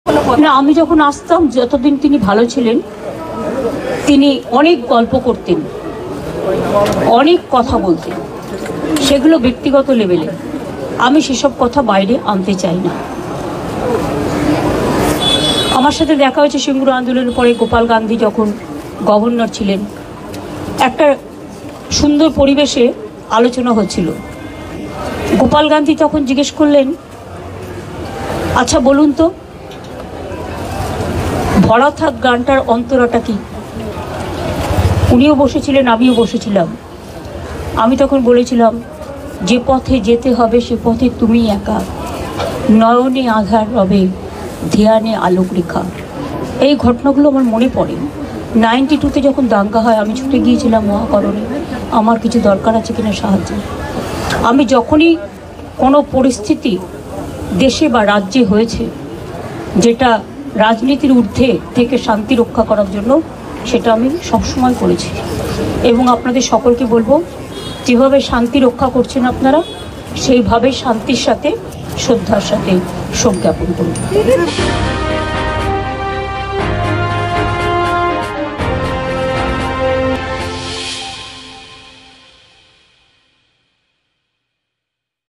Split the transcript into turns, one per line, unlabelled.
না, আমি যখন আসতাম যতদিন তিনি ভালো ছিলেন তিনি অনেক গল্প করতেন, অনেক কথা বলতেন, সেগুলো ব্যক্তিগত লেভেলে। আমি সেসব কথা বাইরে আনতে চাই না। আমার সাথে দেখা হয়েছে সিঙ্গুর আন্দোলনের পরে গোপাল গান্ধী যখন গভর্নর ছিলেন, একটা সুন্দর পরিবেশে আলোচনা হচ্ছিল। গোপাল গান্ধী তখন জিজ্ঞেস করলেন, আচ্ছা বলুন তো, ভরা থাক গানটার অন্তরাটা কি? উনিও বসেছিলেন, আমিও বসেছিলাম। আমি তখন বলেছিলাম, যে পথে যেতে হবে সে পথে তুমি একা, নয়নে আধার রবে, ধ্যানে আলোক রেখা। এই ঘটনাগুলো আমার মনে পড়ে। 92-তে যখন দাঙ্গা হয়, আমি ছুটে গিয়েছিলাম মহাকরণে, আমার কিছু দরকার আছে কিনা সাহায্য। আমি যখনই কোনো পরিস্থিতি দেশে বা রাজ্যে হয়েছে যেটা রাজনীতির ঊর্ধ্বে থেকে শান্তি রক্ষা করার জন্য, সেটা আমি সবসময় করেছি। এবং আপনাদের সকলকে বলবো, যেভাবে শান্তি রক্ষা করছেন আপনারা, সেইভাবে শান্তির সাথে, শ্রদ্ধার সাথে শোক জ্ঞাপন করুন।